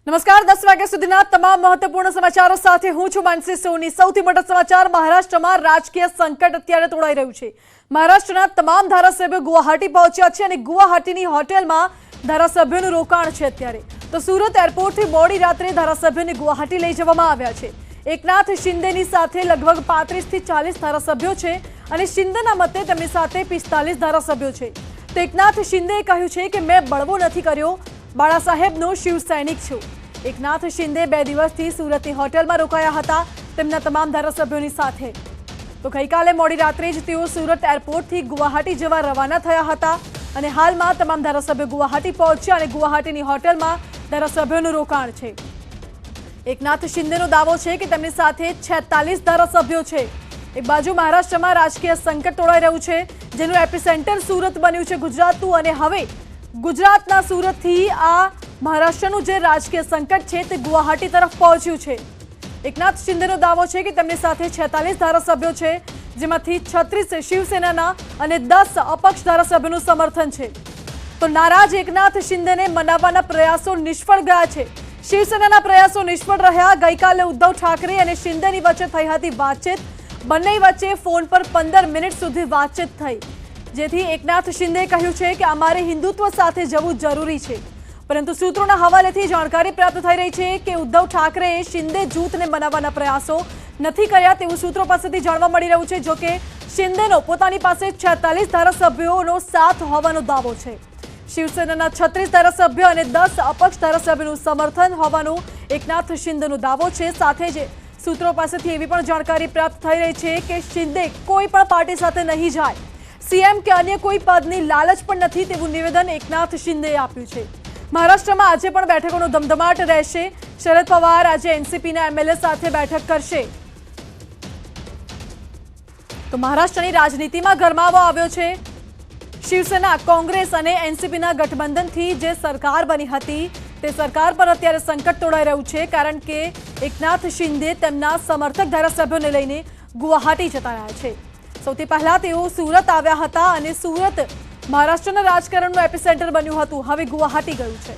નમસ્કાર 10 વાગ્યા સુધીના તમામ મહત્વપૂર્ણ સમાચારો સાથે હું છું માનસી સોની। સૌથી મોટા સમાચાર મહારાષ્ટ્રમાં રાજકીય સંકટ અત્યારે તોડાઈ રહ્યું છે। મહારાષ્ટ્રના તમામ ધારાસભ્યો ગુવાહાટી પહોંચ્યા છે અને ગુવાહાટીની હોટેલમાં ધારાસભ્યોનું રોકાણ છે। અત્યારે તો સુરત એરપોર્ટથી મોડી રાત્રે ધારાસભ્યોને ગુવાહાટી લઈ જવામાં આવ્યા છે। એકનાથ શિંદેની સાથે લગભગ 35 થી 40 ધારાસભ્યો છે અને શિંદેના મતે તેમની સાથે 45 ધારાસભ્યો છે। તો એકનાથ શિંદેએ કહ્યું છે કે મેં બળવો નથી કર્યો, બાળા સાહેબનો શિવ સૈનિક છું। એકનાથ શિંદે 2 દિવસથી સુરતની હોટેલમાં રોકાયા હતા તેમના તમામ ધારાસભ્યોની સાથે। તો ગઈકાલે મોડી રાત્રે જ તેઓ સુરત એરપોર્ટથી ગુવાહાટી જવા રવાના થયા હતા અને હાલમાં તમામ ધારાસભ્યો ગુવાહાટી પહોંચ્યા અને ગુવાહાટીની હોટેલમાં ધારાસભ્યોનું રોકાણ છે। એકનાથ શિંદેનો દાવો છે કે તેમની સાથે 46 ધારાસભ્યો છે। એક બાજુ મહારાષ્ટ્રમાં રાજકીય સંકટ તોડાઈ રહ્યું છે જેનું એપિસેન્ટર સુરત બન્યું છે ગુજરાતનું અને હવે ગુજરાતના સુરતથી આ મહારાષ્ટ્રનું જે રાજકીય સંકટ છે તે ગુવાહાટી તરફ પહોંચ્યું છે। એકનાથ શિંદેનો દાવો છે કે તેમની સાથે 46 ધારાસભ્યો છે જેમાંથી 36 શિવસેનાના અને 10 અપક્ષ ધારાસભ્યોનું સમર્થન છે। તો નારાજ એકનાથ શિંદેને મનાવવાના પ્રયાસો નિષ્ફળ ગયા છે। શિવસેનાના પ્રયાસો નિષ્ફળ રહ્યા। ગઈકાલે ઉદ્ધવ ઠાકરે અને શિંદેની વચ્ચે થઈ હતી વાતચીત। બંને વચ્ચે ફોન પર 15 મિનિટ સુધી વાતચીત થઈ જેથી એકનાથ શિંદેએ કહ્યું છે કે અમારે હિન્દુત્વ સાથે જવું જરૂરી છે। પરંતુ સૂત્રોના હવાલેથી જાણકારી પ્રાપ્ત થઈ રહી છે કે ઉદ્ધવ ઠાકરેએ શિંદે જૂથને બનાવવાના પ્રયાસો નથી કર્યા તેવું સૂત્રો પાસેથી જાણવા મળી રહ્યું છે। જો કે શિંદેનો પોતાની પાસે 46 ધારાસભ્યોનો સાથ હોવાનો દાવો છે। શિવસેનાના 36 ધારાસભ્યો અને 10 અપક્ષ ધારાસભ્યોનું સમર્થન હોવાનું એકનાથ શિંદેનો દાવો છે। સાથે જ સૂત્રો પાસેથી એવી પણ જાણકારી પ્રાપ્ત થઈ રહી છે કે શિંદે કોઈ પણ પાર્ટી સાથે નહીં જાય, સીએમ કે અન્ય કોઈ પદની લાલચ પણ નથી તેવું નિવેદન એકનાથ શિંદેએ આપ્યું છે। મહારાષ્ટ્રમાં આજે પણ બેઠકોનો ધમધમાટ રહેશે। શરદ પવાર આજે એનસીપીના એમએલએ સાથે બેઠક કરશે। તો મહારાષ્ટ્રની રાજનીતિમાં ગરમાવો આવ્યો છે। શિવસેના, કોંગ્રેસ અને એનસીપીના ગઠબંધનથી જે સરકાર બની હતી તે સરકાર પર અત્યારે સંકટ તોડાઈ રહ્યું છે કારણ કે એકનાથ શિંદે તેમના સમર્થક ધારાસભ્યોને લઈને ગુવાહાટી જતા રહ્યા છે। સૌથી પહેલા તેઓ સુરત આવ્યા હતા અને સુરત મહારાષ્ટ્રના રાજકારણનું એપિસેન્ટર બન્યું હતું, હવે ગુવાહાટી ગયું છે।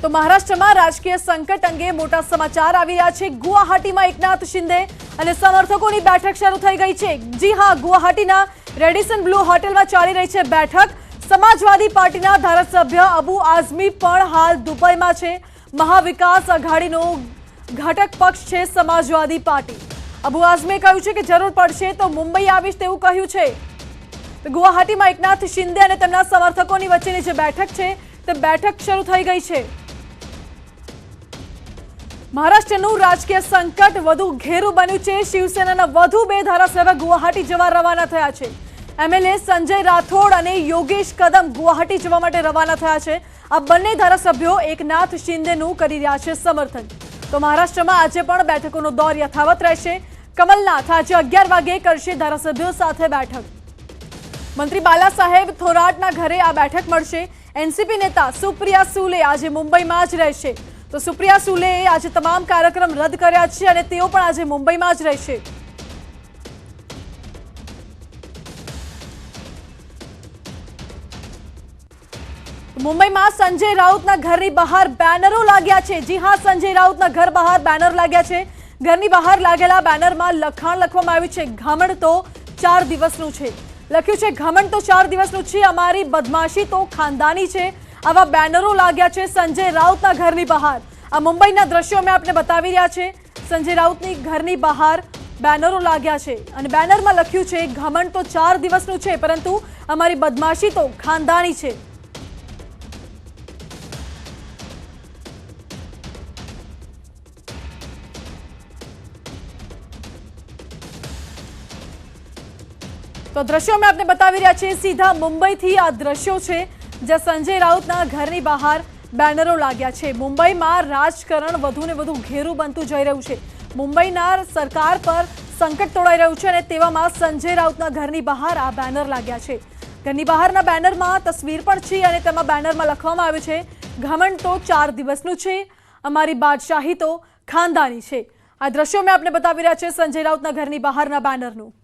તો મહારાષ્ટ્રમાં રાજકીય સંકટ અંગે મોટા સમાચાર આવી રહ્યા છે। ગુવાહાટીમાં એકનાથ શિંદે અને સમર્થકોની બેઠક શરૂ થઈ ગઈ છે। જી હા, ગુવાહાટીના રેડિસન બ્લુ હોટેલમાં ચાલી રહી છે બેઠક। સમાજવાદી પાર્ટીના ધારાસભ્ય અબુ આઝમી પણ હાલ દુબઈમાં છે। મહાવિકાસ આઘાડીનો ઘટક પક્ષ છે સમાજવાદી પાર્ટી। અબુ આઝમીએ કહ્યું છે કે જરૂર પડશે તો મુંબઈ આવીશ તેવું કહ્યું છે। ગુવાહાટીમાં એકનાથ શિંદે અને તેમના સમર્થકોની વચ્ચેની જે બેઠક છે તે બેઠક શરૂ થઈ ગઈ છે। મહારાષ્ટ્રનું રાજકીય સંકટ વધુ ઘેરું બન્યું છે। શિવસેનાના વધુ 2 ધારાસભ્ય ગુવાહાટી જવા રવાના થયા છે। એમએલએ સંજય રાઠોડ અને યોગેશ કદમ ગુવાહાટી જવા માટે રવાના થયા છે। આ બંને ધારાસભ્યો એકનાથ શિંદેનું કરી રહ્યા છે સમર્થન। તો મહારાષ્ટ્રમાં આજે પણ બેઠકોનો દોર યથાવત રહેશે। કમલનાથ આજે 11 વાગે કરશે ધારાસભ્યો સાથે બેઠક। મંત્રી બાલા સાહેબ થોરાટના ઘરે આ બેઠક મળશે। એનસીપી નેતા સુપ્રિયા સુલે આજે મુંબઈમાં જ રહેશે। તો સુપ્રિયા સુલેએ આજે તમામ કાર્યક્રમ રદ કર્યા છે અને તેઓ પણ આજે મુંબઈમાં જ રહેશે। મુંબઈમાં સંજય રાઉતના ઘરની બહાર બેનરો લાગ્યા છે। જી હા, સંજય રાઉતના ઘર બહાર બેનર લાગ્યા છે। ઘરની બહાર લાગેલા બેનરમાં લખાણ લખવામાં આવ્યું છે ઘમંડ તો 4 દિવસનું છે। લખ્યું છે ઘમંડ તો 4 દિવસનું છે, અમારી બદમાશી તો ખાનદાની છે। આવા બેનરો લાગ્યા છે સંજય રાઉતના ઘરની બહાર। આ મુંબઈના દ્રશ્યો અમે આપને બતાવી રહ્યા છે। સંજય રાઉતની ઘરની બહાર બેનરો લાગ્યા છે અને બેનરમાં લખ્યું છે ઘમંડ તો 4 દિવસનું છે પરંતુ અમારી બદમાશી તો ખાનદાની છે। તો દ્રશ્યો અમે આપને બતાવી રહ્યા છીએ સીધા મુંબઈથી। આ દ્રશ્યો છે જ્યાં સંજય રાઉતના ઘરની બહાર બેનરો લાગ્યા છે। મુંબઈમાં રાજકારણ વધુને વધુ ઘેરું બનતું જઈ રહ્યું છે। મુંબઈના સરકાર પર સંકટ તોડાઈ રહ્યું છે અને તેવામાં સંજય રાઉતના ઘરની બહાર આ બેનર લાગ્યા છે। ઘરની બહારના બેનરમાં તસવીર પણ છે અને તેમાં બેનરમાં લખવામાં આવ્યું છે ઘમંડ તો 4 દિવસનું છે, અમારી બાદશાહી તો ખાનદાની છે। આ દ્રશ્યો અમે આપને બતાવી રહ્યા છે સંજય રાઉતના ઘરની બહારના બેનરનું।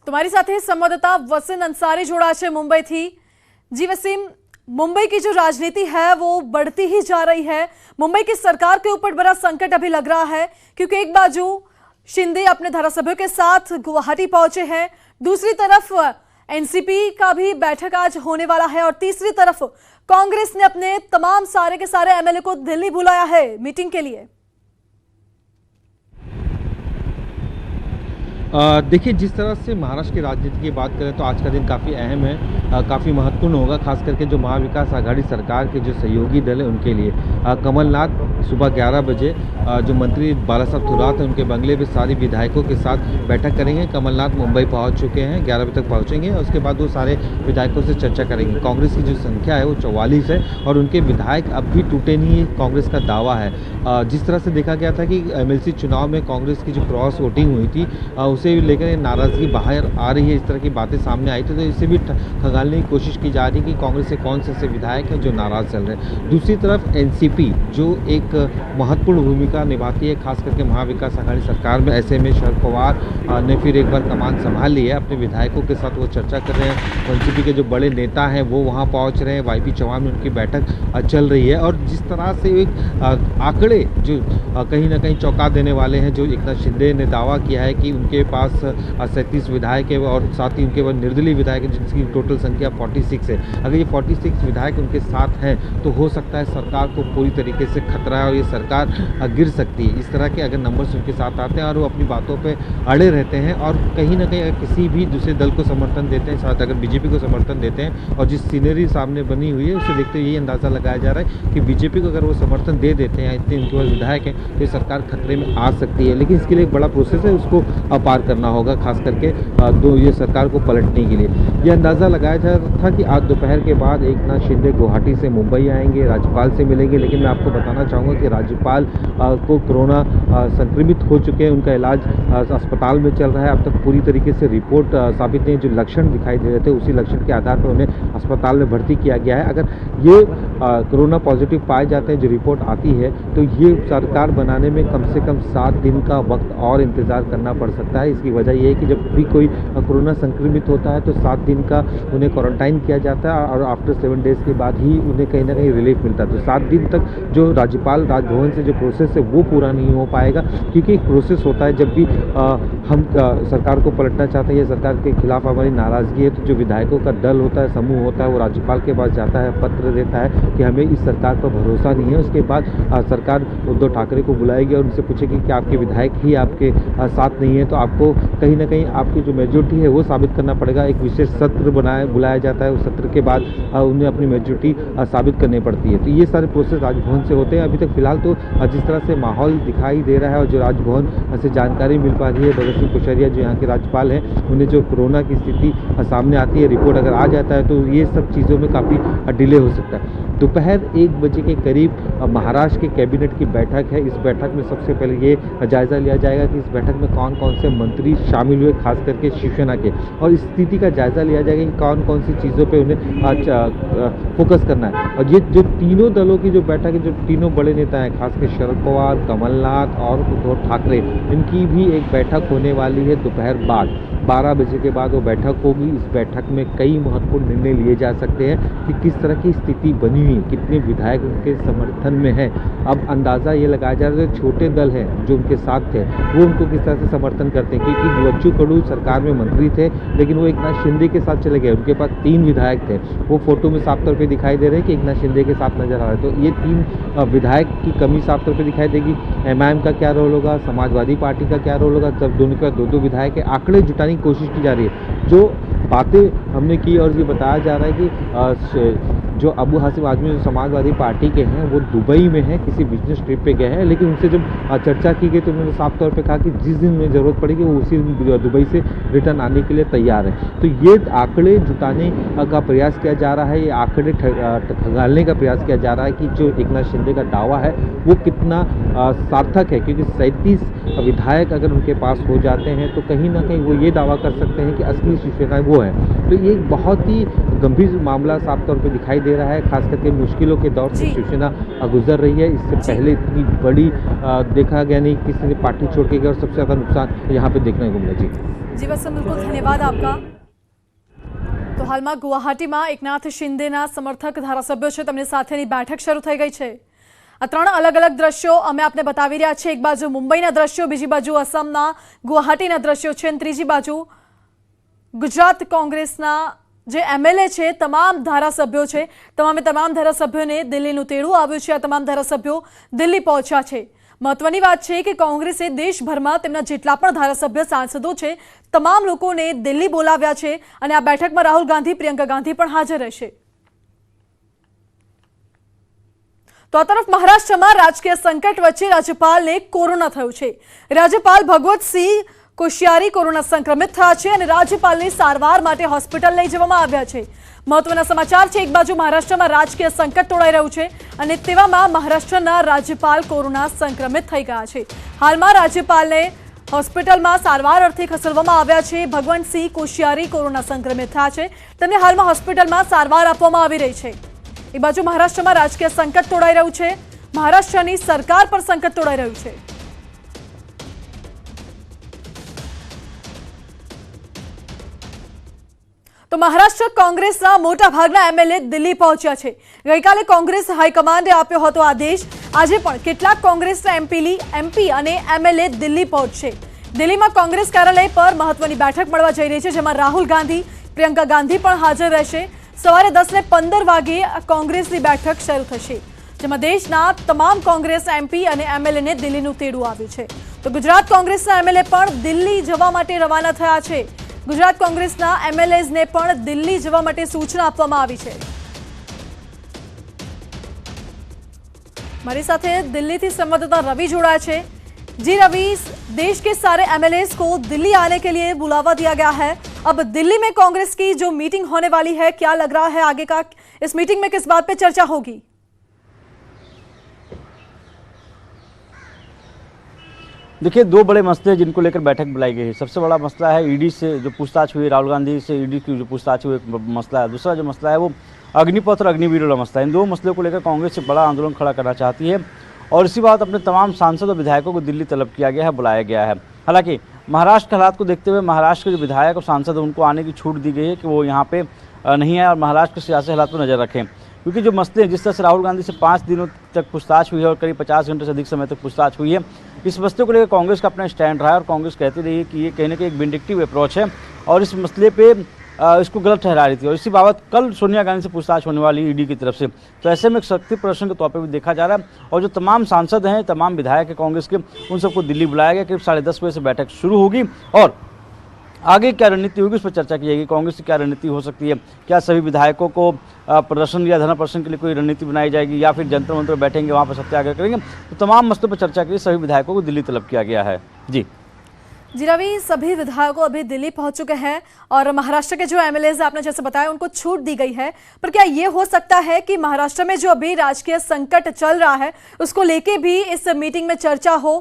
તમારી સાથે સંવાદદાતા વસીમ અંસારી જોड़ा છે मुंबईથી। जी वसीम, मुंबई की जो राजनीति है वो बढ़ती ही जा रही है। मुंबई की सरकार के ऊपर बड़ा संकट अभी लग रहा है, क्योंकि एक बाजू शिंदे अपने धारासभ्यों के साथ गुवाहाटी पहुंचे हैं, दूसरी तरफ एनसीपी का भी बैठक आज होने वाला है, और तीसरी तरफ कांग्रेस ने अपने तमाम सारे के सारे एमएलए को दिल्ली बुलाया है मीटिंग के लिए। देखिए, जिस तरह से महाराष्ट्र की राजनीति की बात करें तो आज का दिन काफ़ी अहम है, काफ़ी महत्वपूर्ण होगा, खास करके जो महाविकास आघाड़ी सरकार के जो सहयोगी दल है उनके लिए। कमलनाथ सुबह 11 बजे जो मंत्री बाला साहब थोराट हैं उनके बंगले में सारी विधायकों के साथ बैठक करेंगे। कमलनाथ मुंबई पहुंच चुके हैं, 11 बजे तक पहुंचेंगे, और उसके बाद वो सारे विधायकों से चर्चा करेंगे। कांग्रेस की जो संख्या है वो 44 है, और उनके विधायक अब भी टूटे नहीं, कांग्रेस का दावा है। जिस तरह से देखा गया था कि एमएलसी चुनाव में कांग्रेस की जो क्रॉस वोटिंग हुई थी उसे लेकर नाराजगी बाहर आ रही है, इस तरह की बातें सामने आई थी, तो इसे भी खंगालने की कोशिश की जा रही है कि कांग्रेस से कौन से ऐसे विधायक हैं जो नाराज चल रहे हैं। दूसरी तरफ एनसीपी जो एक महत्वपूर्ण भूमिका निभाती है, खास करके महाविकास आघाड़ी सरकार में, ऐसे में शरद पवार ने फिर एक बार कमान संभाल ली है, अपने विधायकों के साथ वो चर्चा कर रहे हैं। एनसीपी के जो बड़े नेता हैं वो वहाँ पहुँच रहे हैं, वाईपी चौहान में उनकी बैठक चल रही है, और जिस तरह से एक आंकड़े जो कहीं ना कहीं चौंका देने वाले हैं, जो एकनाथ शिंदे ने दावा किया है कि उनके पास 37 विधायक है, और साथ ही उनके बाद निर्दलीय विधायक है जिनकी टोटल संख्या 46 है। अगर ये 46 विधायक उनके साथ हैं तो हो सकता है सरकार को पूरी तरीके से खतरा है और ये सरकार गिर सकती है। इस तरह के अगर नंबर्स उनके साथ आते हैं और वो अपनी बातों पे अड़े रहते हैं, और कहीं ना कहीं अगर किसी भी दूसरे दल को समर्थन देते हैं, साथ अगर बीजेपी को समर्थन देते हैं, और जिस सीनरी सामने बनी हुई है उसे देखते हुए यही अंदाज़ा लगाया जा रहा है कि बीजेपी को अगर वो समर्थन दे देते हैं, इतने उनके पास विधायक हैं, तो ये सरकार खतरे में आ सकती है। लेकिन इसके लिए एक बड़ा प्रोसेस है, उसको पार करना होगा, खास करके ये सरकार को पलटने के लिए। ये अंदाज़ा लगाया जा रहा था कि आज दोपहर के बाद एकनाथ शिंदे गुवाहाटी से मुंबई आएंगे, राज्यपाल से मिलेंगे, लेकिन मैं आपको बताना चाहूँगा कि राज्यपाल को कोरोना संक्रमित हो चुके हैं, उनका इलाज अस्पताल में चल रहा है। अब तक पूरी तरीके से रिपोर्ट साबित नहीं, जो लक्षण दिखाई दे रहे थे उसी लक्षण के आधार पर उन्हें अस्पताल में भर्ती किया गया है। अगर ये कोरोना पॉजिटिव पाए जाते हैं, जो रिपोर्ट आती है, तो ये सरकार बनाने में कम से कम 7 दिन का वक्त और इंतज़ार करना पड़ सकता है। इसकी वजह ये है कि जब भी कोई कोरोना संक्रमित होता है तो 7 दिन का उन्हें क्वारंटाइन किया जाता है, और आफ्टर 7 डेज़ के बाद ही उन्हें कहीं ना कहीं रिलीफ मिलता है। तो 7 दिन तक जो राज्यपाल राजभवन से जो प्रोसेस है वो पूरा नहीं हो पाएगा, क्योंकि एक प्रोसेस होता है जब भी हम सरकार को पलटना चाहते हैं या सरकार के खिलाफ हमारी नाराज़गी है, तो जो विधायकों का दल होता है, समूह होता है, वो राज्यपाल के पास जाता है, पत्र देता है कि हमें इस सरकार पर भरोसा नहीं है। उसके बाद सरकार उद्धव ठाकरे को बुलाएगी और उनसे पूछेगी कि आपके विधायक ही आपके साथ नहीं है, तो आपको कहीं ना कहीं आपकी जो मेजोरिटी है वो साबित करना पड़ेगा। एक विशेष सत्र बुलाया जाता है, उस सत्र के बाद उन्हें अपनी मेजोरिटी साबित करनी पड़ती है। तो ये सारे प्रोसेस राजभवन से होते हैं। अभी तक फिलहाल तो जिस तरह से माहौल दिखाई दे रहा है और जो राजभवन से जानकारी मिल पा रही है, भगत सिंह कोश्यारी जो यहाँ के राज्यपाल हैं, उन्हें जो कोरोना की स्थिति सामने आती है, रिपोर्ट अगर आ जाता है, तो ये सब चीज़ों में काफ़ी डिले हो सकता है। दोपहर 1 बजे के करीब महाराष्ट्र के कैबिनेट की बैठक है। इस बैठक में सबसे पहले ये जायज़ा लिया जाएगा कि इस बैठक में कौन कौन से मंत्री शामिल हुए, खास करके शिवसेना के, और इस स्थिति का जायज़ा लिया जाएगा कि कौन कौन सी चीज़ों पे उन्हें फोकस करना है। और ये जो तीनों दलों की जो बैठक है, जो तीनों बड़े नेता हैं, खासकर शरद पवार, कमलनाथ और उद्धव ठाकरे, इनकी भी एक बैठक होने वाली है दोपहर बाद 12 बजे के बाद वो बैठक होगी। इस बैठक में कई महत्वपूर्ण निर्णय लिए जा सकते हैं कि किस तरह की स्थिति बनी हुई, कितने विधायक उनके समर्थन में हैं। अब अंदाज़ा ये लगाया जा रहा है, छोटे दल हैं जो उनके साथ थे वो उनको किस तरह से समर्थन करते हैं, क्योंकि बच्चू कडू सरकार में मंत्री थे, लेकिन वो एकनाथ शिंदे के साथ चले गए। उनके पास 3 विधायक थे, वो फोटो में साफ तौर पर दिखाई दे रहे हैं कि एकनाथ शिंदे के साथ नजर आ रहा है। तो ये 3 विधायक की कमी साफ तौर पर दिखाई देगी। एमआईएम का क्या रोल होगा, समाजवादी पार्टी का क्या रोल होगा, जब दोनों के 2-2 विधायक है। आंकड़े जुटाने की कोशिश की जा रही है। जो बातें हमने की और ये बताया जा रहा है कि जो अबू हासिम आजमी जो समाजवादी पार्टी के हैं वो दुबई में हैं, किसी बिजनेस ट्रिप पे गए हैं, लेकिन उनसे जब चर्चा की गई तो उन्होंने साफ तौर पे कहा कि जिस दिन उन्हें ज़रूरत पड़ेगी वो उसी दिन दुबई से रिटर्न आने के लिए तैयार है। तो ये आंकड़े जुटाने का प्रयास किया जा रहा है, ये आंकड़े खंगालने का प्रयास किया जा रहा है कि जो एकनाथ शिंदे का दावा है वो कितना सार्थक है, क्योंकि 37 विधायक अगर उनके पास हो जाते हैं तो कहीं ना कहीं वो ये दावा कर सकते हैं कि असली शिवसेना वो है। तो ये एक बहुत ही गंभीर मामला साफ तौर पे दिखाई दे रहा है। खास करके मुश्किलों के दौर से जी। शिवसेना गुजर रही है। इससे जी। पहले इतनी बड़ी देखा गया नहीं, किसी ने पार्टी छोड़ के गया और सबसे ज़्यादा नुकसान यहाँ पे देखने को मिला। जी वसंत, बिल्कुल धन्यवाद आपका। तो हालમાં ગુવાહાટીમાં એકનાથ શિંદેના સમર્થક ધારાસભ્યો છે તેમની સાથેની બેઠક શરૂ થઈ ગઈ છે। આ ત્રણ અલગ અલગ દ્રશ્યો અમે આપને બતાવી રહ્યા છીએ। એક બાજુ મુંબઈના દ્રશ્યો, બીજી બાજુ અસમના ગુવાહાટીના દ્રશ્યો છે અને ત્રીજી બાજુ ગુજરાત કોંગ્રેસના જે એમએલએ છે, તમામ ધારાસભ્યો છે, તમામ ધારાસભ્યોને દિલ્હીનું તેડું આવ્યું છે। આ તમામ ધારાસભ્યો દિલ્હી પહોંચ્યા છે। महत्वनी बात है कि कांग्रेसे देशभर में तेमना जेटला पण धारासभ्य सांसदों है तमाम लोकोने दिल्ली बोलाव्या छे अने आ बैठक में राहुल गांधी, प्रियंका गांधी पण हाजर रहेशे। तो आ तरफ महाराष्ट्र में राजकीय संकट वच्चे राज्यपाल ने कोरोना थयुं छे। राज्यपाल भगवत सिंह कोश्यारी कोरोना संक्रमित थया छे अने राज्यपाल ने सारवार माटे होस्पिटल लई जवामां आव्या छे। महत्वना समाचार है। एक बाजू महाराष्ट्र में राजकीय संकट तोड़ाई रह्यु छे अने तेवामां महाराष्ट्रना राज्यपाल कोरोना संक्रमित थई गया छे। हालमां राज्यपालने होस्पिટલમાં સારવાર અર્થે ખસેડવામાં આવ્યા છે। ભગવંત સિંહ કોશ્યારી કોરોના સંક્રમિત થયા છે, તેમને હાલમાં હોસ્પિટલમાં સારવાર આપવામાં આવી રહી છે। એક બાજુ મહારાષ્ટ્રમાં રાજકીય સંકટ તોડાઈ રહ્યું છે, મહારાષ્ટ્રની સરકાર પર સંકટ તોડાઈ રહ્યું છે। तो महाराष्ट्र कांग्रेसना मोटा भागना एमएलए दिल्ही पहोंच्या छे। गईकाले कांग्रेस हाईकमांडे आप्यो हतो आदेश, आजे पण केटलाक कांग्रेसना एमपी अने एमएलए दिल्ही पहोंचशे। दिल्हीमां कांग्रेस कार्यालय पर महत्वनी बैठक मळवा जई रही छे, जेमां राहुल गांधी, प्रियंका गांधी पण हाजर रहेशे। सवारे 10:15 वागे कांग्रेसनी बैठक शरू थशे, जेमां देशना तमाम कांग्रेस एमपी अने एमएलए ने दिल्हीनुं तेडुं आव्युं छे। तो गुजरात कांग्रेसना एमएलए पण दिल्ही जवा माटे रवाना थया छे। गुजरात कांग्रेसना एमएलएज ने पण दिल्ही जवा माटे सूचना आपवामां आवी छे। मारी साथे दिल्ली थी संवाददाता रवि जोड़ाया छे। जी रवि, देश के सारे एमएलएज को दिल्ली आने के लिए बुलावा दिया गया है। अब दिल्ली में कांग्रेस की जो मीटिंग होने वाली है, क्या लग रहा है आगे का, इस मीटिंग में किस बात पे चर्चा होगी? देखिए, दो बड़े मसले हैं जिनको लेकर बैठक बुलाई गई है। सबसे बड़ा मसला है ईडी से जो पूछताछ हुई, राहुल गांधी से ईडी की जो पूछताछ हुई, एक मसला है। दूसरा जो मसला है वो अग्निपथ और अग्निवीर वाला मसला है। इन दो मसलों को लेकर कांग्रेस से बड़ा आंदोलन खड़ा करना चाहती है और इसी बात अपने तमाम सांसद और विधायकों को दिल्ली तलब किया गया है, बुलाया गया है। हालांकि महाराष्ट्र के हालात को देखते हुए महाराष्ट्र के जो विधायक और सांसद हैं उनको आने की छूट दी गई है कि वो यहाँ पे नहीं आए और महाराष्ट्र के सियासी हालात पर नज़र रखें, क्योंकि जो मसले हैं, जिस तरह से राहुल गांधी से 5 दिनों तक पूछताछ हुई है और करीब 50 घंटे से अधिक समय तक पूछताछ हुई है, इस मसले को लेकर कांग्रेस का अपना स्टैंड रहा है और कांग्रेस कहती रही है कि ये कहीं ना कहीं एक विंडिक्टिव अप्रोच है और इस मसले पे इसको गलत ठहरा रही थी। और इसी बाबत कल सोनिया गांधी से पूछताछ होने वाली ईडी की तरफ से, तो ऐसे में एक शक्ति प्रदर्शन के तौर पर भी देखा जा रहा है। और जो तमाम सांसद हैं, तमाम विधायक हैं कांग्रेस के, उन सबको दिल्ली बुलाया गया। करीब 10:30 बजे से बैठक शुरू होगी और आगे क्या रणनीति होगी उस पर चर्चा की जाएगी। कांग्रेस की क्या रणनीति हो सकती है, क्या सभी विधायकों को प्रदर्शन या धरना प्रदर्शन के लिए कोई रणनीति बनाई जाएगी या फिर जंतर मंतर बैठेंगे, वहाँ पर सत्याग्रह करेंगे। तो तमाम मसलों पर चर्चा के लिए सभी विधायकों को दिल्ली तलब किया गया है। जी रवि, सभी विधायकों अभी दिल्ली पहुंच चुके हैं और महाराष्ट्र के जो एमएलएज आपने जैसे बताया उनको छूट दी गई है, पर क्या ये हो सकता है कि महाराष्ट्र में जो अभी राजकीय संकट चल रहा है उसको लेके भी इस मीटिंग में चर्चा हो?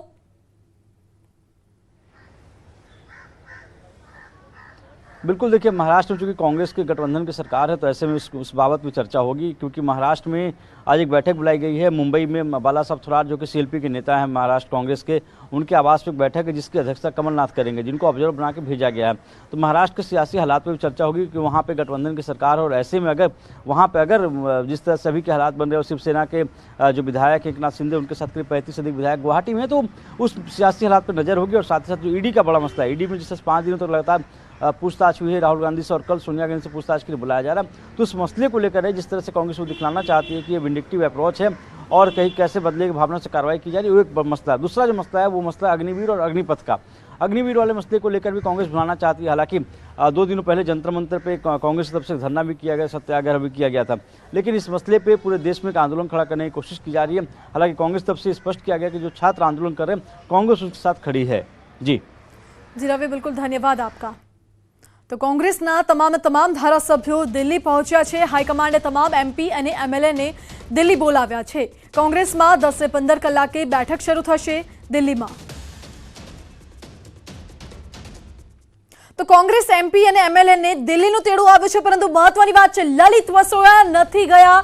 बिल्कुल, देखिए, महाराष्ट्र में चूंकि कांग्रेस के गठबंधन की सरकार है, तो ऐसे में उस बाबत भी चर्चा होगी, क्योंकि महाराष्ट्र में आज एक बैठक बुलाई गई है। मुंबई में बाला साहब थोराट जो कि सीएलपी के नेता हैं महाराष्ट्र कांग्रेस के, उनके आवास पर एक बैठक है जिसकी अध्यक्षता कमलनाथ करेंगे, जिनको ऑब्जर्वर बना के भेजा गया है। तो महाराष्ट्र के सियासी हालात पर भी चर्चा होगी कि वहाँ पर गठबंधन की सरकार है और ऐसे में अगर वहाँ पर जिस तरह सभी के हालात बन रहे हैं और शिवसेना के जो विधायक एकनाथ शिंदे, उनके साथ करीब 35 से अधिक विधायक गुवाहाटी में, तो उस सियासी हालात पर नजर होगी। और साथ ही साथ जो ईडी का बड़ा मसला है, ईडी में जिस 5 दिनों तक लगातार पूछताछ हुई है राहुल गांधी से और कल सोनिया गांधी से पूछताछ के लिए बुलाया जा रहा है, तो उस मसले को लेकर है जिस तरह से कांग्रेस को दिखलाना चाहती है कि ये विंडिक्टिव अप्रोच है और कहीं कैसे बदले की भावना से कार्रवाई की जा रही है, वो एक मसला है। दूसरा जो मसला है वो मसला अग्निवीर और अग्निपथ का। अग्निवीर वाले मसले को लेकर भी कांग्रेस बुलाना चाहती है। हालांकि 2 दिनों पहले जंतर मंतर पे कांग्रेस की तरफ से धरना भी किया गया, सत्याग्रह भी किया गया था, लेकिन इस मसले पे पूरे देश में एक आंदोलन खड़ा करने की कोशिश की जा रही है। हालांकि कांग्रेस तरफ से स्पष्ट किया गया कि जो छात्र आंदोलन कर रहे हैं कांग्रेस उसके साथ खड़ी है। जी रवि, बिल्कुल धन्यवाद आपका। तो कांग्रेसना तमाम धारासभ्यो दिल्ही पहोंच्या छे। हाईकमांडे तमाम एमपी अने एमएलए ने दिल्ही बोलाव्या छे। कांग्रेस में 10 से 15 कलाके बैठक शुरू थशे दिल्ही में। તો કોંગ્રેસ એમપી અને એમએલએ ને દિલ્હીનું તેડું આવ્યું છે, પરંતુ મહત્વની વાત છે, લલિત વસોયા નથી ગયા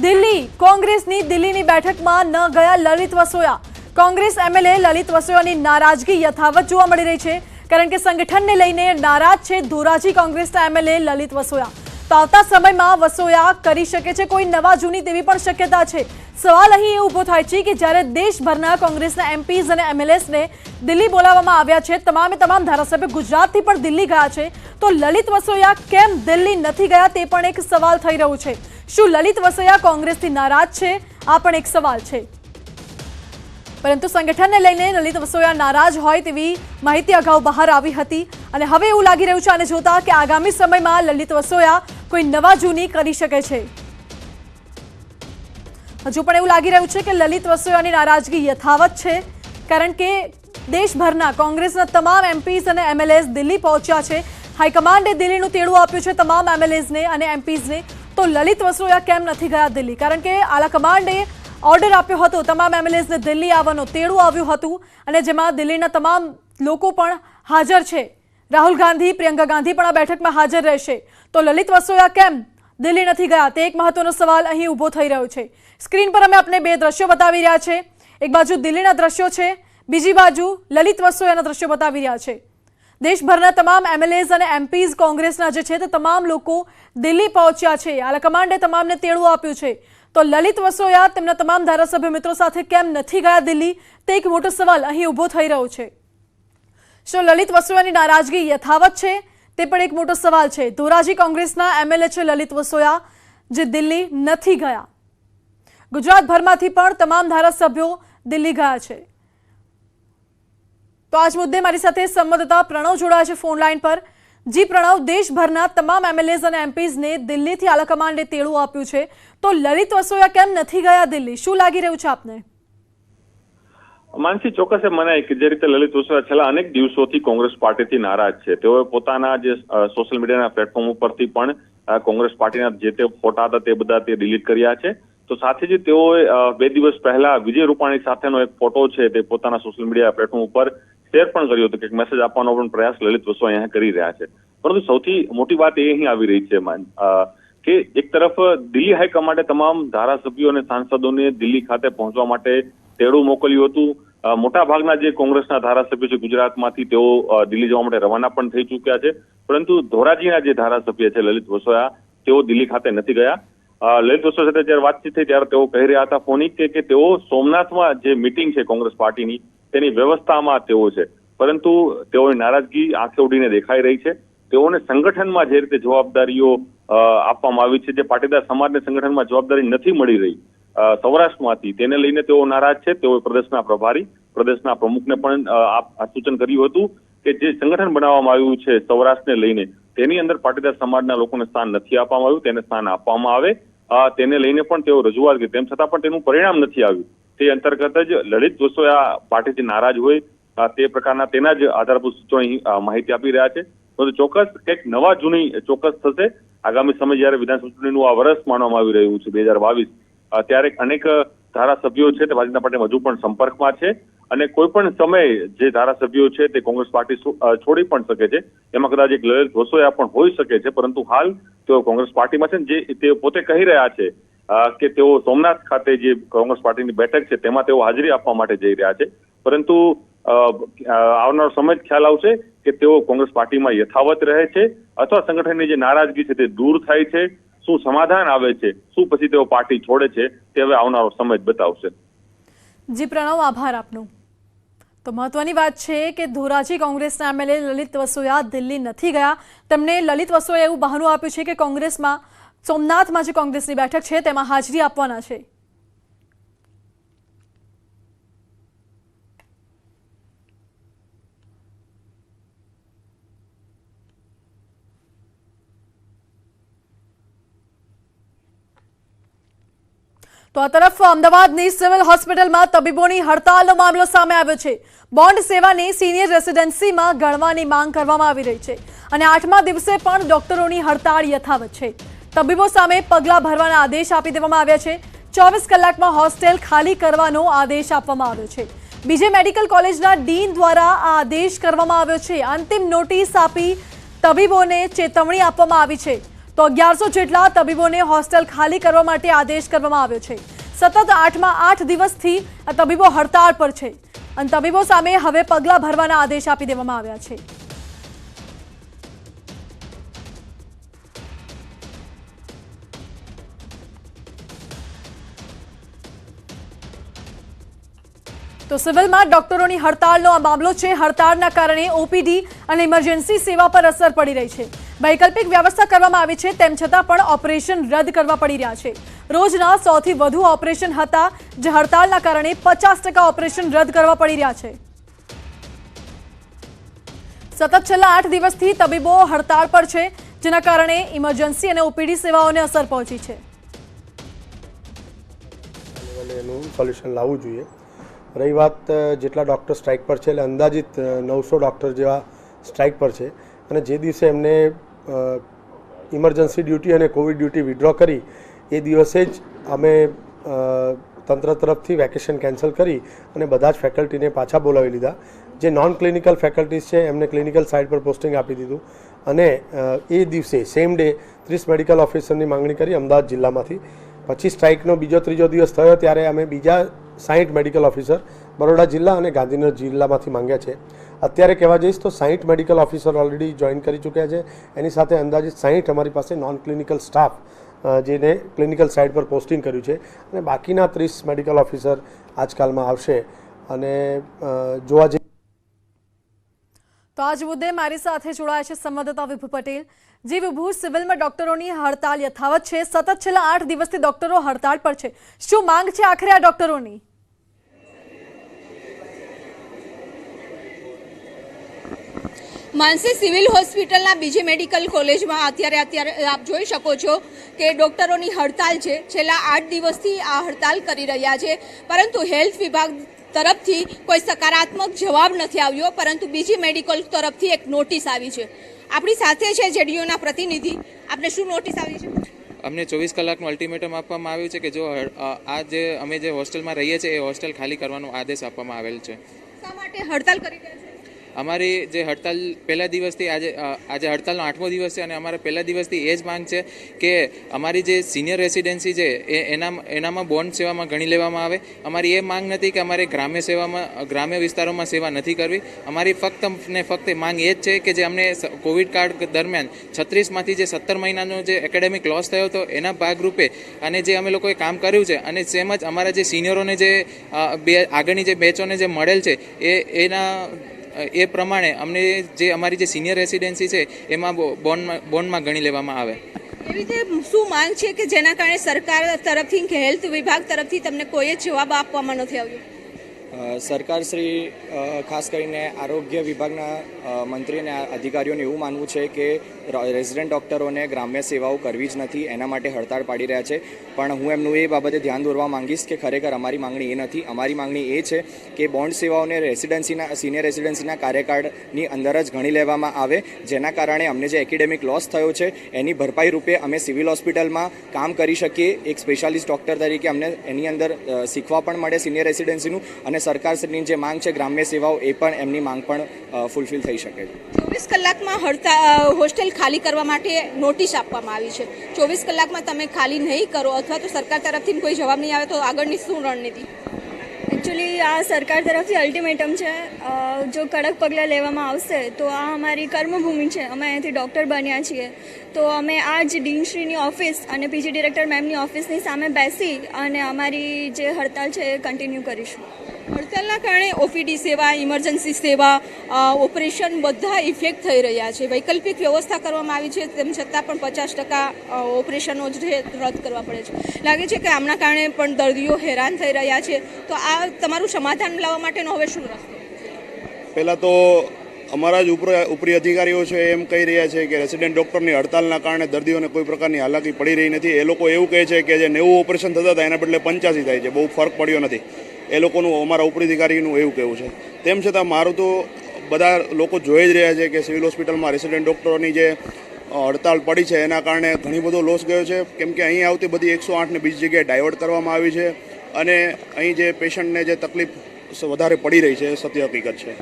દિલ્હી. કોંગ્રેસની દિલ્હીની બેઠકમાં ન ગયા લલિત વસોયા. કોંગ્રેસ એમએલએ લલિત વસોયાની નારાજગી યથાવત જોવા મળી રહી છે, કારણ કે સંગઠનને લઈને નારાજ છે ધોરાજી કોંગ્રેસના એમએલએ લલિત વસોયા. તો આવતા સમયમાં વસોયા કરી શકે છે કોઈ નવા જૂની તેવી પણ શક્યતા છે. સવાલ અહીં એ ઊભો થાય છે કે જ્યારે દેશભરના કોંગ્રેસના એમપીઝ અને એમએલએસને દિલ્હી બોલાવવામાં આવ્યા છે, તમામ ધારાસભ્ય ગુજરાતથી પણ દિલ્હી ગયા છે, તો લલિત વસોયા કેમ દિલ્હી નથી ગયા તે પણ એક સવાલ થઈ રહ્યો છે. શું લલિત વસોયા કોંગ્રેસથી નારાજ છે? આ પણ એક સવાલ છે. પરંતુ સંગઠનને લઈને લલિત વસોયા નારાજ હોય તેવી માહિતી અગાઉ બહાર આવી હતી, અને હવે એવું લાગી રહ્યું છે આને જોતા કે આગામી સમયમાં લલિત વસોયા કોઈ નવા જૂની કરી શકે છે. હજુ પણ એવું લાગી રહ્યું છે કે લલિત વસોયાની નારાજગી યથાવત છે, કારણ કે દેશભરના કોંગ્રેસના તમામ એમપીઝ અને એમએલએસ દિલ્હી પહોંચ્યા છે. હાઈકમાન્ડે દિલ્હીનું તેડું આપ્યું છે તમામ એમએલએસને અને એમપીઝને. તો લલિત વસોયા કેમ નથી ગયા દિલ્હી? કારણ કે આલા કમાન્ડે ઓર્ડર આપ્યો હતો તમામ એમએલએસને દિલ્હી આવવાનો, તેડું આવ્યું હતું, અને જેમાં દિલ્હીના તમામ લોકો પણ હાજર છે. રાહુલ ગાંધી, પ્રિયંકા ગાંધી પણ આ બેઠકમાં હાજર રહેશે. તો લલિત વસોયા કેમ દિલ્હી નથી ગયા તે એક મહત્વનો સવાલ અહીં ઊભો થઈ રહ્યો છે. સ્ક્રીન પર અમે આપને બે દ્રશ્યો બતાવી રહ્યા છે. એક બાજુ દિલ્હીના દ્રશ્યો છે, બીજી બાજુ લલિત વસોયાના દ્રશ્યો બતાવી રહ્યા છે. દેશભરના તમામ એમએલએસ અને એમપીઝ કોંગ્રેસના જે છે તે તમામ લોકો દિલ્હી પહોંચ્યા છે. આલા કમાન્ડે તમામને તેડું આપ્યું છે. તો લલિત વસોયા તેમના તમામ ધારાસભ્ય મિત્રો સાથે કેમ નથી ગયા દિલ્હી તે એક મોટો સવાલ અહીં ઊભો થઈ રહ્યો છે. શું લલિત વસોયાની નારાજગી યથાવત છે? તે પણ એક મોટો સવાલ છે. ધોરાજી કોંગ્રેસના એમએલએ છે લલિત વસોયા, જે દિલ્હી નથી ગયા. ગુજરાતભરમાંથી પણ તમામ ધારાસભ્યો દિલ્હી ગયા છે. તો આજ મુદ્દે મારી સાથે સંવાદદાતા પ્રણવ જોડાયા છે ફોન લાઈન પર. જી પ્રણવ, દેશભરના તમામ એમએલએસ અને એમપીઝને દિલ્હીથી આલા કમાન્ડે તેડું આપ્યું છે, તો લલિત વસોયા કેમ નથી ગયા દિલ્હી? શું લાગી રહ્યું છે આપને? માનસી, ચોક્કસ મનાય કે જે રીતે લલિત વસોયા છેલ્લા અનેક દિવસોથી કોંગ્રેસ પાર્ટીથી નારાજ છે. તેઓએ પોતાના જે સોશિયલ મીડિયાના પ્લેટફોર્મ ઉપરથી પણ કોંગ્રેસ પાર્ટીના જે તે ફોટા હતા તે બધા તે ડિલીટ કર્યા છે. તો સાથે જ તેઓએ 2 દિવસ પહેલા વિજય રૂપાણી સાથેનો એક ફોટો છે તે પોતાના સોશિયલ મીડિયા પ્લેટફોર્મ ઉપર શેર પણ કર્યો હતો, કે મેસેજ આપવાનો પણ પ્રયાસ લલિત વસોયા અહીંયા કરી રહ્યા છે. પરંતુ સૌથી મોટી વાત એ અહીં આવી રહી છે કે એક તરફ દિલ્હી હાઈકમાન્ડે તમામ ધારાસભ્યો અને સાંસદોને દિલ્હી ખાતે પહોંચવા માટે તેડું મોકલ્યું હતું. મોટા ભાગના જે કોંગ્રેસના ધારાસભ્યો છે ગુજરાતમાંથી તેઓ દિલ્હી જવા માટે રવાના પણ થઈ ચૂક્યા છે. પરંતુ ધોરાજીના જે ધારાસભ્ય છે લલિત વસોયા, તેઓ દિલ્હી ખાતે નથી ગયા. લલિત વસોયા સાથે જયારે વાતચીત થઈ ત્યારે તેઓ કહી રહ્યા હતા ફોનિક કે તેઓ સોમનાથમાં જે મિટિંગ છે કોંગ્રેસ પાર્ટીની તેની વ્યવસ્થામાં તેઓ છે, પરંતુ તેઓની નારાજગી આંખે ઉડીને દેખાઈ રહી છે. તેઓને સંગઠનમાં જે રીતે જવાબદારીઓ આપવામાં આવી છે, જે પાટીદાર સમાજને સંગઠનમાં જવાબદારી નથી મળી રહી સૌરાષ્ટ્રમાંથી, તેને લઈને તેઓ નારાજ છે. તેઓએ પ્રદેશના પ્રભારી, પ્રદેશના પ્રમુખને પણ આ સૂચન કર્યું હતું કે જે સંગઠન બનાવવામાં આવ્યું છે સૌરાષ્ટ્રને લઈને, તેની અંદર પાટીદાર સમાજના લોકોને સ્થાન નથી આપવામાં આવ્યું, તેને સ્થાન આપવામાં આવે તેને લઈને પણ તેઓ રજૂઆત કરી. તેમ છતાં પણ તેનું પરિણામ નથી આવ્યું. તે અંતર્ગત જ લલિત વસોયા પાર્ટીથી નારાજ હોય તે પ્રકારના તેના જ આધારભૂત સૂચનો માહિતી આપી રહ્યા છે. તો ચોક્કસ કંઈક નવા જૂની ચોક્કસ થશે. આગામી સમય જયારે વિધાનસભા ચૂંટણીનું આ વર્ષ માનવામાં આવી રહ્યું છે 2022, ત્યારે અનેક ધારાસભ્યો છે તે ભારતીય પાર્ટી હજુ પણ સંપર્કમાં છે, અને કોઈ પણ સમયે જે ધારાસભ્યો છે તે કોંગ્રેસ પાર્ટી છોડી પણ શકે છે. એમાં કદાચ એક લલિત વસોયા પણ હોઈ શકે છે, પરંતુ હાલ તેઓ કોંગ્રેસ પાર્ટીમાં છે. જે તેઓ પોતે કહી રહ્યા છે કે તેઓ સોમનાથ ખાતે જે કોંગ્રેસ પાર્ટીની બેઠક છે તેમાં તેઓ હાજરી આપવા માટે જઈ રહ્યા છે. પરંતુ આવનારો સમય જ ખ્યાલ આવશે કે તેઓ કોંગ્રેસ પાર્ટીમાં યથાવત રહે છે અથવા સંગઠનની જે નારાજગી છે તે દૂર થાય છે. શું સમાધાન આવે છે, શું પછી તેઓ પાર્ટી છોડે છે, તે હવે આવનારો સમય જ બતાવશે. જી પ્રણવ, આભાર આપનો. તો મહત્વની વાત છે કે ધોરાજી કોંગ્રેસના એમએલએ લલિત વસોયા દિલ્હી નથી ગયા. તેમને લલિત વસોયાએ એવું બહાનું આપ્યું છે કે કોંગ્રેસમાં સોમનાથમાં જે કોંગ્રેસની બેઠક છે તેમાં હાજરી આપવાના છે. તો આ તરફ અમદાવાદની સિવિલ હોસ્પિટલમાં તબીબોની હડતાલનો મામલો સામે આવ્યો છે. બોન્ડ સેવાને સિનિયર રેસિડેન્સીમાં ગણવાની માંગ કરવામાં આવી રહી છે, અને 8મા દિવસે પણ ડોક્ટરોની હડતાળ યથાવત છે. તબીબો સામે પગલાં ભરવાના આદેશ આપી દેવામાં આવ્યા છે. 24 કલાકમાં હોસ્ટેલ ખાલી કરવાનો આદેશ આપવામાં આવ્યો છે. બીજે મેડિકલ કોલેજના ડીન દ્વારા આ આદેશ કરવામાં આવ્યો છે। અંતિમ નોટિસ આપી તબીબોને ચેતવણી આપવામાં આવી છે। તો 1100 જેટલા તબીબોને હોસ્ટેલ ખાલી કરવા માટે આદેશ કરવામાં આવ્યો છે। સતત 8 દિવસથી આ તબીબો હડતાળ પર છે અને તબીબો સામે હવે પગલાં ભરવાના આદેશ આપી દેવામાં આવ્યા છે। તો સિવિલમાં ડોક્ટરોની હડતાળનો આ મામલો છે। હડતાળના કારણે ઓપીડી અને ઇમરજન્સી સેવા પર અસર પડી રહી છે। વૈકલ્પિક વ્યવસ્થા કરવામાં આવી છે, તેમ છતાં પણ ઓપરેશન રદ કરવા પડી રહ્યા છે। રોજના 100 થી વધુ ઓપરેશન હતા, જે હડતાળના કારણે 50% ઓપરેશન રદ કરવા પડી રહ્યા છે। સતત છેલ્લા 8 દિવસથી તબીબો હડતાળ પર છે, જેના કારણે ઇમરજન્સી અને ઓપીડી સેવાઓને અસર પહોંચી છે। એનું સોલ્યુશન લાવવું જોઈએ। રહી વાત જેટલા ડૉક્ટર સ્ટ્રાઇક પર છે, એટલે અંદાજિત 900 ડૉક્ટર જેવા સ્ટ્રાઇક પર છે અને જે દિવસે એમને ઇમરજન્સી ડ્યુટી અને કોવિડ ડ્યુટી વિડ્રો કરી એ દિવસે જ અમે તંત્ર તરફથી વેકેશન કેન્સલ કરી અને બધા જ ફેકલ્ટીને પાછા બોલાવી લીધા। જે નોન ક્લિનિકલ ફેકલ્ટીઝ છે એમને ક્લિનિકલ સાઇડ પર પોસ્ટિંગ આપી દીધું અને એ દિવસે સેમ ડે 30 મેડિકલ ઓફિસરની માંગણી કરી અમદાવાદ જિલ્લામાંથી। પછી સ્ટ્રાઇકનો બીજો ત્રીજો દિવસ થયો ત્યારે અમે બીજા 60 મેડિકલ ઓફિસર બરોડા જિલ્લા અને ગાંધીનગર જિલ્લામાંથી માંગ્યા છે। અત્યારે કહેવા જઈશ તો 60 મેડિકલ ઓફિસર ઓલરેડી જોઈન કરી ચૂક્યા છે। એની સાથે અંદાજિત 60 અમારી પાસે નોન ક્લિનિકલ સ્ટાફ જેને ક્લિનિકલ સાઇડ પર પોસ્ટિંગ કર્યું છે અને બાકીના 30 મેડિકલ ઓફિસર આજકાલમાં આવશે। અને જોવા જઈએ તો આજ મુદ્દે મારી સાથે જોડાયા છે સંવાદદાતા વિભુ પટેલ। જી વિભુ, સિવિલમાં ડોક્ટરોની હડતાળ યથાવત છે। સતત છેલ્લા 8 દિવસથી ડોક્ટરો હડતાળ પર છે। શું માંગ છે આખરે આ ડોક્ટરોની? માનસી, સિવિલ હોસ્પિટલના બીજી મેડિકલ કોલેજમાં અત્યારે આપ જોઈ શકો છો કે ડોક્ટરોની હડતાળ છે। છેલ્લા 8 દિવસથી આ હડતાળ કરી રહ્યા છે, પરંતુ હેલ્થ વિભાગ તરફથી કોઈ સકારાત્મક જવાબ નથી આવ્યો, પરંતુ બીજી મેડિકલ તરફથી એક નોટિસ આવી છે। આપણી સાથે છે જેડીયુના પ્રતિનિધિ। આપને શું નોટિસ આવી છે? અમને 24 કલાકનું અલ્ટિમેટમ આપવામાં આવ્યું છે કે જો આ જે અમે જે હોસ્ટેલમાં રહીએ છીએ એ હોસ્ટેલ ખાલી કરવાનો આદેશ આપવામાં આવેલ છે। શા માટે હડતાળ કરી રહ્યા છે? અમારી જે હડતાલ પહેલા દિવસથી આજે હડતાલનો 8મો દિવસ છે અને અમારા પહેલા દિવસથી એ જ માંગ છે કે અમારી જે સિનિયર રેસિડેન્સી છે એનામાં બોન્ડ સેવામાં ગણી લેવામાં આવે। અમારી એ માંગ નથી કે અમારે ગ્રામ્ય વિસ્તારોમાં સેવા નથી કરવી। અમારી ફક્ત ને ફક્ત માંગ એ જ છે કે જે અમને કોવિડ કાળ દરમિયાન 36માંથી જે 17 મહિનાનો જે એકેડેમિક લોસ થયો હતો એના ભાગરૂપે અને જે અમે લોકોએ કામ કર્યું છે અને સેમ જ અમારા જે સિનિયરોને જે આગળની જે બેચોને જે મળેલ છે એ પ્રમાણે અમને જે અમારી જે સિનિયર રેસિડેન્સી છે એમાં બોન્ડમાં ગણી લેવામાં આવે। એવી રીતે શું માંગ છે કે જેના કારણે સરકાર તરફથી કે હેલ્થ વિભાગ તરફથી તમને કોઈ જ જવાબ આપવામાં નથી આવ્યો? સરકારશ્રી ખાસ કરીને આરોગ્ય વિભાગના મંત્રી અને અધિકારીઓને એવું માનવું છે કે રેસિડેન્ટ ડૉક્ટરોને ગ્રામ્ય સેવાઓ કરવી જ નથી, એના માટે હડતાળ પાડી રહ્યા છે। પણ હું એમનું એ બાબતે ધ્યાન દોરવા માંગીશ કે ખરેખર અમારી માંગણી એ નથી। અમારી માંગણી એ છે કે બોન્ડ સેવાઓને સિનિયર રેસિડેન્સીના કાર્યકાળની અંદર જ ગણી લેવામાં આવે, જેના કારણે અમને જે એકેડેમિક લોસ થયો છે એની ભરપાઈ રૂપે અમે સિવિલ હોસ્પિટલમાં કામ કરી શકીએ। એક સ્પેશિયાલિસ્ટ ડૉક્ટર તરીકે અમને એની અંદર શીખવા પણ મળે સિનિયર રેસિડેન્સીનું, અને સરકારની જે માંગ છે ગ્રામ્ય સેવાઓ એ પણ એમની માંગ પણ ફૂલફિલ થઈ શકે છે। 24 કલાકમાં હોસ્ટેલ ખાલી કરવા માટે નોટિસ આપવામાં આવી છે। 24 કલાકમાં તમે ખાલી નહીં કરો અથવા તો સરકાર તરફથી કોઈ જવાબ નહીં આવે તો આગળની શું રણનીતિ? એકચ્યુઅલી આ સરકાર તરફથી અલ્ટિમેટમ છે। જો કડક પગલાં લેવામાં આવશે તો આ અમારી કર્મભૂમિ છે। અમે અહીંયાથી ડૉક્ટર બન્યા છીએ, તો અમે આ જ ડીનશ્રીની ઓફિસ અને પીજી ડિરેક્ટર મેમની ઓફિસની સામે બેસી અને અમારી જે હડતાળ છે એ કન્ટિન્યુ કરીશું। હડતાલના કારણે ઓપીડી સેવા, ઇમરજન્સી સેવા, ઓપરેશન બધા ઇફેક્ટ થઈ રહ્યા છે। વૈકલ્પિક વ્યવસ્થા કરવામાં આવી છે, તેમ છતાં પણ 50% ઓપરેશનો જ રદ કરવા પડે છે। લાગે છે કે આમના કારણે પણ દર્દીઓ હેરાન થઈ રહ્યા છે, તો આ તમારું સમાધાન લાવવા માટેનો હવે શું રસ્તો? પહેલાં તો અમારા જ ઉપરી અધિકારીઓ છે એમ કહી રહ્યા છે કે રેસિડેન્ટ ડૉક્ટરની હડતાલના કારણે દર્દીઓને કોઈ પ્રકારની હાલાકી પડી રહી નથી। એ લોકો એવું કહે છે કે જે 90 ઓપરેશન થતા હતા એના બદલે 85 થાય છે, બહુ ફરક પડ્યો નથી, એ લોકોનું અમારા ઉપરી અધિકારીનું એવું કહેવું છે। તેમ છતાં મારું તો બધા લોકો જોઈ જ રહ્યા છે કે સિવિલ હોસ્પિટલમાં રેસિડેન્ટ ડૉક્ટરોની જે હડતાળ પડી છે એના કારણે ઘણી બધો લોસ ગયો છે, કેમ કે અહીં આવતી બધી 108ને બીજી જગ્યાએ ડાયવર્ટ કરવામાં આવી છે અને અહીં જે પેશન્ટને જે તકલીફ વધારે પડી રહી છે, સત્ય હકીકત છે.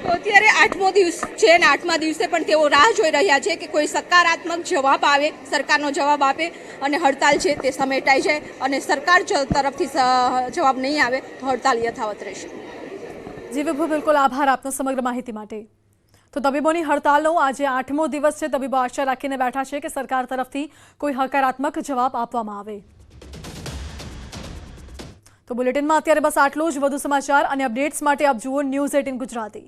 તો અત્યારે 8મો દિવસ છે અને 8મા દિવસે પણ તેઓ રાહ જોઈ રહ્યા છે કે કોઈ સકારાત્મક જવાબ આવે, સરકારનો જવાબ આપે અને હડતાલ છે તે સમેટાઈ જાય, અને સરકાર તરફથી જવાબ નહીં આવે તો હડતાલ યથાવત રહેશે. જી વિભુ, બિલકુલ આભાર આપનો સમગ્ર માહિતી માટે. તો તબીબોની હડતાલનો આજે 8મો દિવસ છે. તબીબો આશા રાખીને બેઠા છે કે સરકાર તરફથી કોઈ હકારાત્મક જવાબ આપવામાં આવે. તો બુલેટિનમાં અત્યારે બસ આટલું જ. વધુ સમાચાર અને અપડેટ્સ માટે આપ જુઓ News 18 ગુજરાતી.